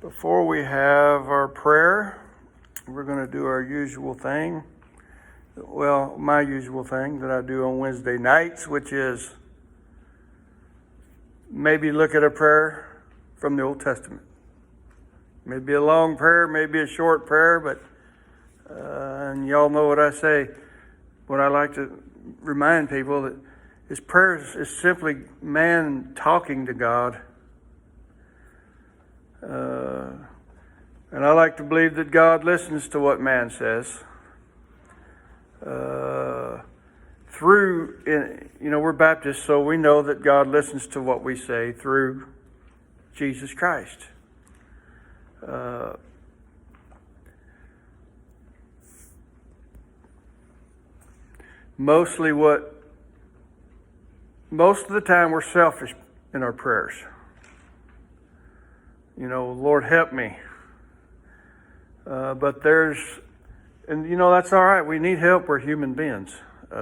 Before we have our prayer, we're going to do our usual thing. Well, my usual thing that I do on Wednesday nights, which is maybe look at a prayer from the Old Testament. Maybe a long prayer, maybe a short prayer, but and y'all know what I say. What I like to remind people that his prayer is simply man talking to God. And I like to believe that God listens to what man says. We're Baptists, so we know that God listens to what we say through Jesus Christ. Most of the time we're selfish in our prayers. Lord, help me. But that's all right. We need help. We're human beings. We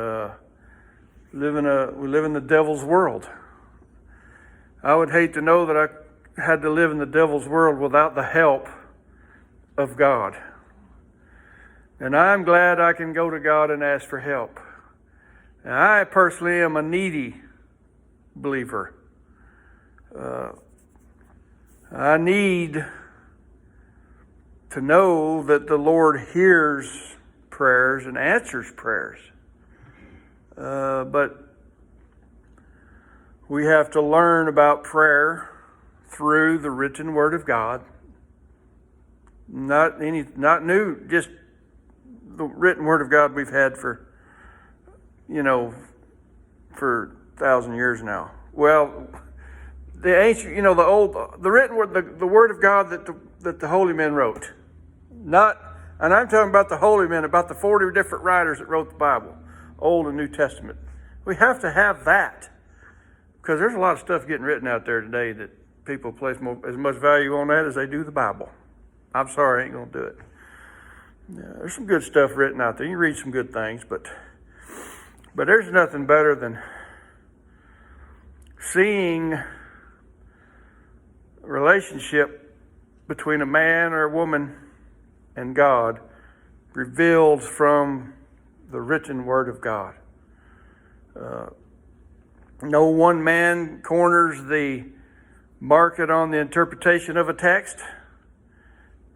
live in the devil's world. I would hate to know that I had to live in the devil's world without the help of God. And I'm glad I can go to God and ask for help. And I personally am a needy believer. I need to know that the Lord hears prayers and answers prayers. But we have to learn about prayer through the written Word of God. Not new, just the written Word of God we've had for 1,000 years now. Well, the ancient, the written word, the Word of God that the holy men wrote. And I'm talking about the holy men, about the 40 different writers that wrote the Bible, Old and New Testament. We have to have that, because there's a lot of stuff getting written out there today that people place as much value on that as they do the Bible. I'm sorry, I ain't going to do it. There's some good stuff written out there. You read some good things, but there's nothing better than seeing a relationship between a man or a woman and God revealed from the written Word of God. No one man corners the market on the interpretation of a text,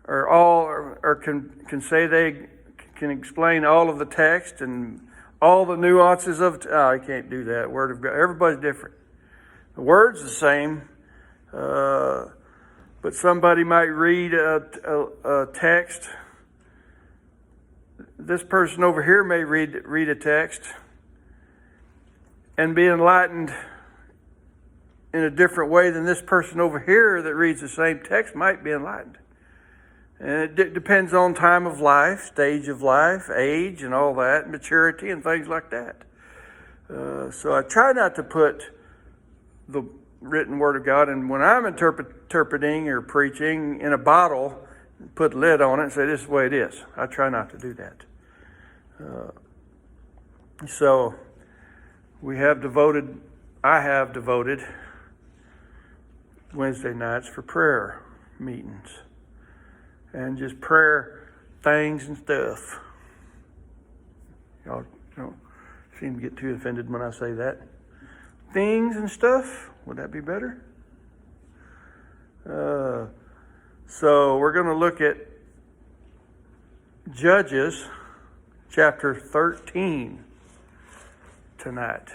or can say they can explain all of the text and all the nuances of it. I can't do that. Word of God. Everybody's different. The word's the same, but somebody might read a text. This person over here may read a text and be enlightened in a different way than this person over here that reads the same text might be enlightened. And it depends on time of life, stage of life, age and all that, maturity and things like that. So I try not to put the written Word of God, and when I'm interpreting or preaching, in a bottle, put a lid on it and say, this is the way it is. I try not to do that. So I have devoted Wednesday nights for prayer meetings and just prayer things and stuff. Y'all don't seem to get too offended when I say that. Things and stuff, would that be better? So we're going to look at Judges chapter 13 tonight.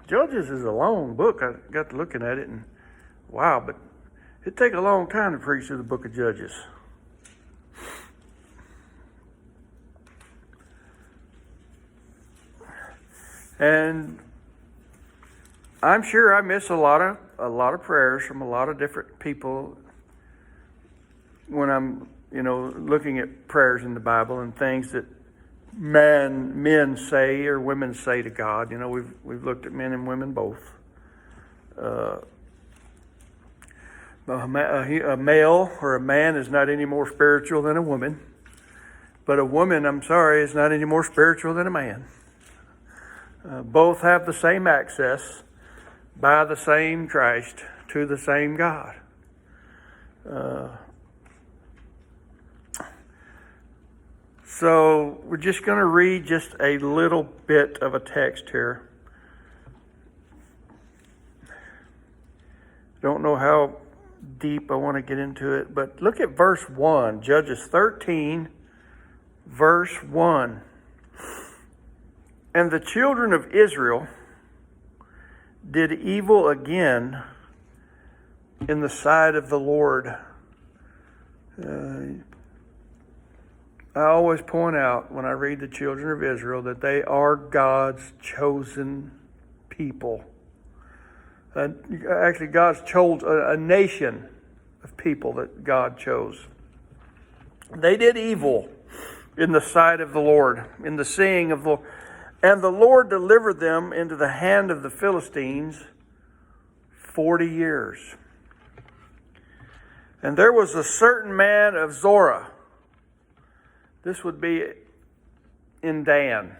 Judges is a long book. I got to looking at it and wow, but it'd take a long time to preach through the book of Judges. And I'm sure I miss a lot of prayers from a lot of different people when I'm, looking at prayers in the Bible and things that men say or women say to God. We've looked at men and women both. A male or a man is not any more spiritual than a woman, but a woman, is not any more spiritual than a man. Both have the same access by the same Christ to the same God. So we're just going to read just a little bit of a text here. Don't know how deep I want to get into it, but look at verse 1, Judges 13, verse 1. And the children of Israel did evil again in the sight of the Lord. I always point out when I read the children of Israel that they are God's chosen people. Actually, God's chose a nation of people that God chose. They did evil in the sight of the Lord, in the seeing of the Lord. And the Lord delivered them into the hand of the Philistines 40 years. And there was a certain man of Zorah. This would be in Dan.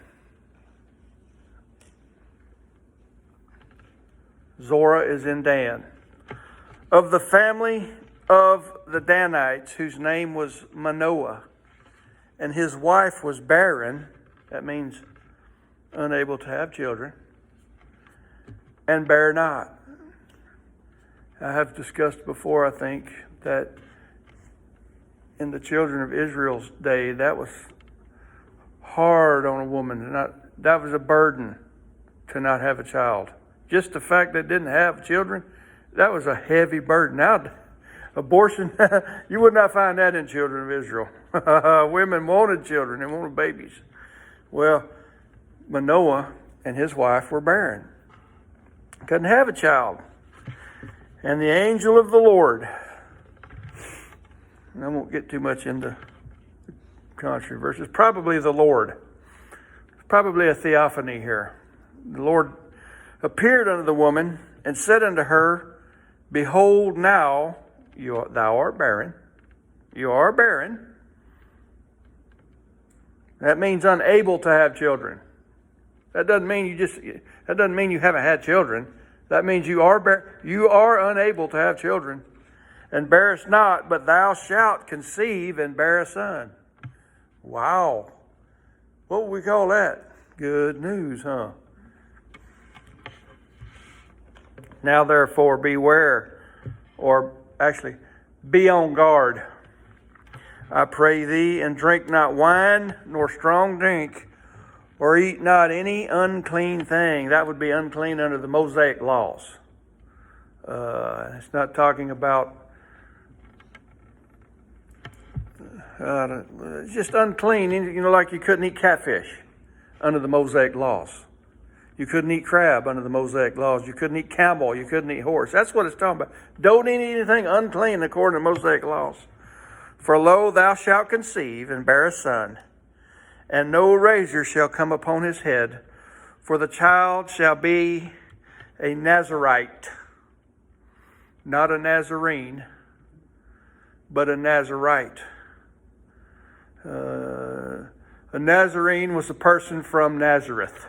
Zorah is in Dan. Of the family of the Danites, whose name was Manoah, and his wife was barren, that means unable to have children, and bare not. I have discussed before, I think, that in the children of Israel's day, that was hard on a woman. That was a burden to not have a child. Just the fact that didn't have children, that was a heavy burden. Now, abortion, you would not find that in children of Israel. Women wanted children, they wanted babies. Well, Manoah and his wife were barren. Couldn't have a child. And the angel of the Lord, and I won't get too much into controversy, it's probably the Lord. It's probably a theophany here. The Lord appeared unto the woman and said unto her, Behold, now thou art barren. You are barren. That means unable to have children. That doesn't mean you haven't had children. That means you are unable to have children. And bearest not, but thou shalt conceive and bear a son. Wow. What would we call that? Good news, huh? Now therefore beware, or actually be on guard. I pray thee, and drink not wine nor strong drink, or eat not any unclean thing. That would be unclean under the Mosaic laws. It's not talking about just unclean. Like you couldn't eat catfish under the Mosaic laws. You couldn't eat crab under the Mosaic laws. You couldn't eat camel. You couldn't eat horse. That's what it's talking about. Don't eat anything unclean according to Mosaic laws. For lo, thou shalt conceive and bear a son, and no razor shall come upon his head, for the child shall be a Nazarite, not a Nazarene, but a Nazarite. A Nazarene was a person from Nazareth.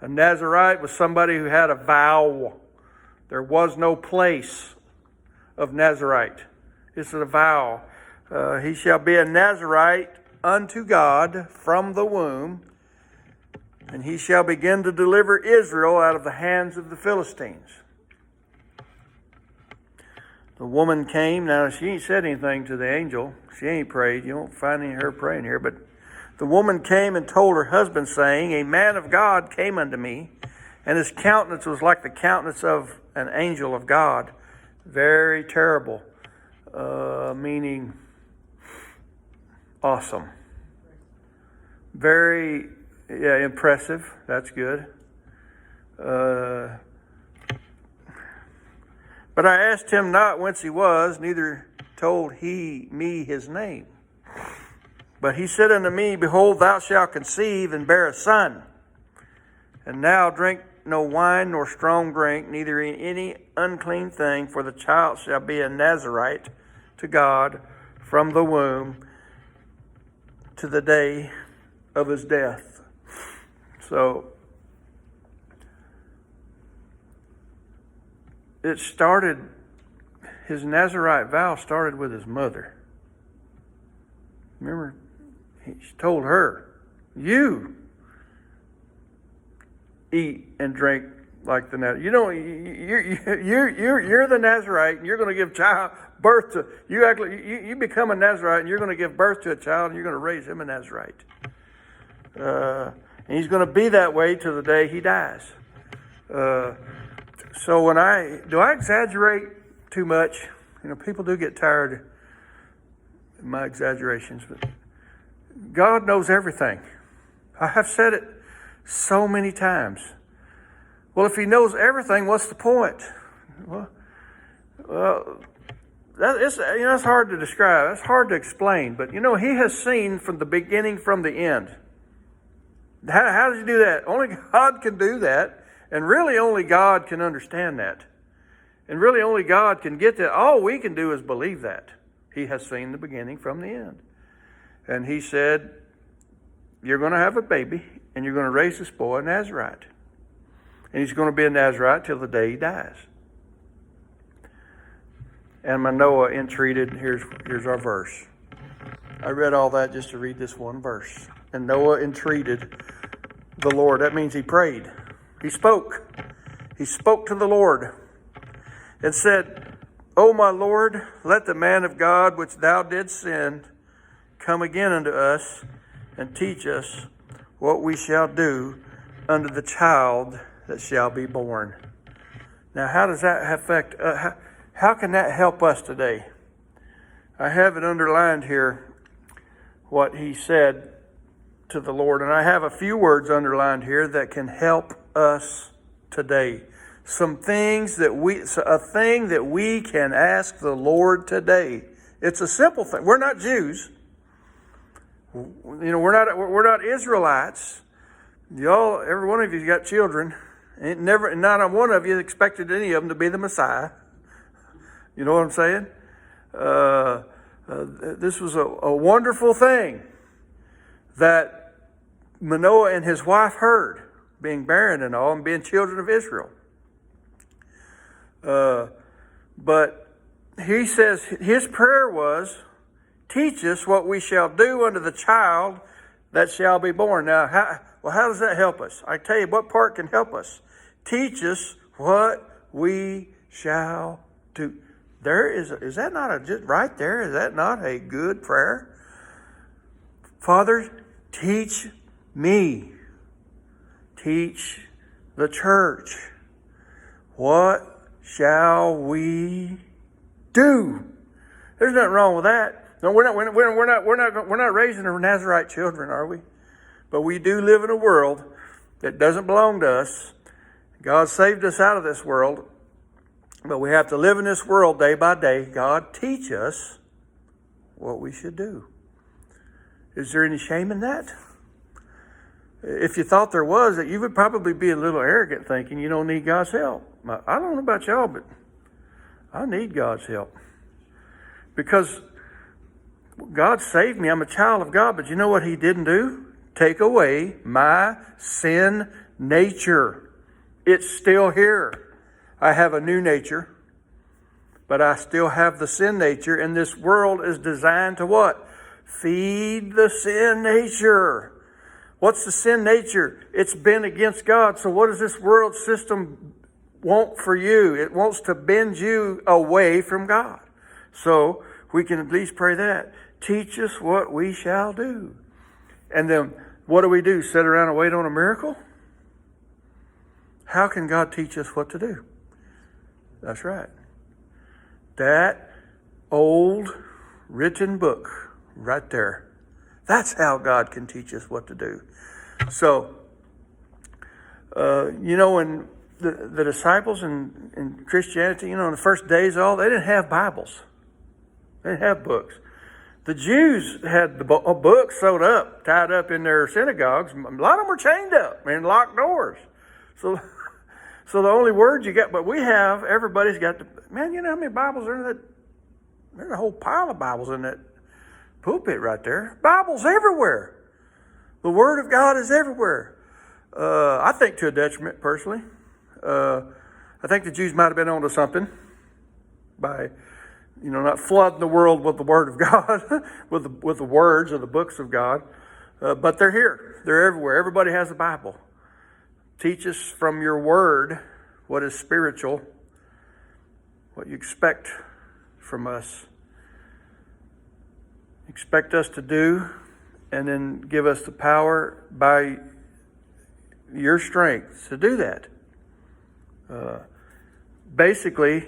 A Nazarite was somebody who had a vow. There was no place of Nazarite. It's a vow. He shall be a Nazarite unto God from the womb, and he shall begin to deliver Israel out of the hands of the Philistines. The woman came. Now, she ain't said anything to the angel. She ain't prayed. You won't find any of her praying here. But the woman came and told her husband, saying, A man of God came unto me, and his countenance was like the countenance of an angel of God. Very terrible, meaning awesome. Very impressive. That's good. But I asked him not whence he was, neither told he me his name. But he said unto me, Behold, thou shalt conceive and bear a son. And now drink no wine nor strong drink, neither eat any unclean thing, for the child shall be a Nazarite to God from the womb to the day of his death. So it started his Nazirite vow started with his mother. Remember, he told her, you eat and drink like the Nazarite. You know, you're the Nazirite, and you're going to give birth to. You become a Nazirite, and you're going to give birth to a child, and you're going to raise him a Nazirite. And he's going to be that way till the day he dies. So do I exaggerate too much? You know, people do get tired of my exaggerations, but God knows everything. I have said it so many times. Well, if he knows everything, what's the point? Well, that's hard to describe. That's hard to explain. But, you know, he has seen from the beginning, from the end. How does he do that? Only God can do that. And really only God can understand that. And really only God can get that. All we can do is believe that. He has seen the beginning from the end. And he said, you're going to have a baby, and you're going to raise this boy a Nazirite. And he's going to be a Nazirite till the day he dies. And Manoah entreated, here's our verse. I read all that just to read this one verse. And Noah entreated the Lord. That means he prayed. He spoke. He spoke to the Lord and said, O my Lord, let the man of God which thou didst send come again unto us and teach us what we shall do unto the child that shall be born. Now, how does that affect, how can that help us today? I have it underlined here, what he said to the Lord. And I have a few words underlined here that can help us today. A thing that we can ask the Lord today. It's a simple thing. We're not Jews. You know, we're not Israelites. Y'all, every one of you's got children. Not one of you expected any of them to be the Messiah. You know what I'm saying? This was a wonderful thing that Manoah and his wife heard, being barren and all, and being children of Israel. But he says his prayer was, teach us what we shall do unto the child that shall be born. Now, how does that help us? I tell you what part can help us. Teach us what we shall do. Is that not just right there? Is that not a good prayer? Father, teach me. Teach the church. What shall we do? There's nothing wrong with that. No, we're not raising our Nazirite children, are we? But we do live in a world that doesn't belong to us. God saved us out of this world. But we have to live in this world day by day. God, teach us what we should do. Is there any shame in that? If you thought there was, that you would probably be a little arrogant thinking you don't need God's help. I don't know about y'all, but I need God's help. Because God saved me. I'm a child of God. But you know what he didn't do? Take away my sin nature. It's still here. I have a new nature, but I still have the sin nature, and this world is designed to what? Feed the sin nature. What's the sin nature? It's been against God. So what does this world system want for you? It wants to bend you away from God. So we can at least pray that. Teach us what we shall do. And then what do? Sit around and wait on a miracle? How can God teach us what to do? That's right. That old written book right there. That's how God can teach us what to do. So, when the disciples in Christianity, in the first days, they didn't have Bibles. They didn't have books. The Jews had the books sewed up, tied up in their synagogues. A lot of them were chained up and locked doors. So the only words you got, but everybody's got man, you know how many Bibles are in that? There's a whole pile of Bibles in that pulpit right there. Bibles everywhere. The Word of God is everywhere. I think to a detriment, personally. I think the Jews might have been onto something by Not flooding the world with the Word of God, with the words of the books of God. But they're here. They're everywhere. Everybody has a Bible. Teach us from your Word what is spiritual, what you expect from us. Expect us to do, and then give us the power by your strength to do that. Basically,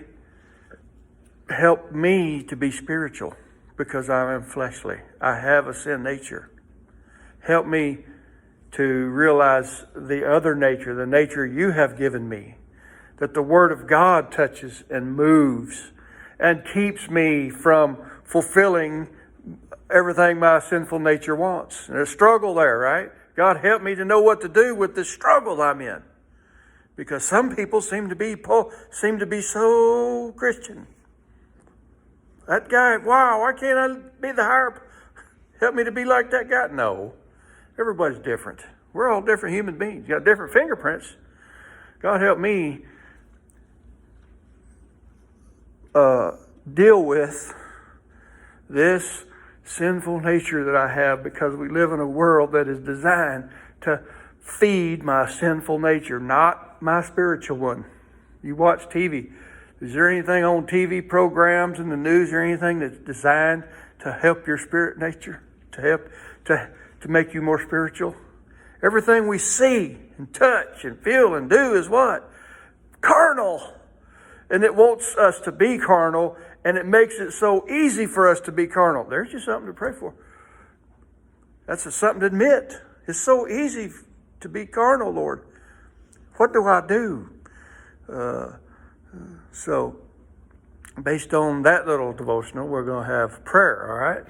help me to be spiritual because I am fleshly. I have a sin nature. Help me to realize the other nature, the nature you have given me, that the Word of God touches and moves and keeps me from fulfilling everything my sinful nature wants. There's a struggle there, right? God, help me to know what to do with this struggle I'm in. Because some people seem to be so Christian. That guy, wow, why can't I be the higher? Help me to be like that guy. No, everybody's different. We're all different human beings. You got different fingerprints. God, help me deal with this sinful nature that I have, because we live in a world that is designed to feed my sinful nature, not my spiritual one. You watch TV. Is there anything on TV programs in the news or anything that's designed to help your spirit nature, to help to make you more spiritual? Everything we see and touch and feel and do is what? Carnal. And it wants us to be carnal, and it makes it so easy for us to be carnal. There's just something to pray for. That's something to admit. It's so easy to be carnal, Lord. What do I do? So, based on that little devotional, we're going to have prayer, all right?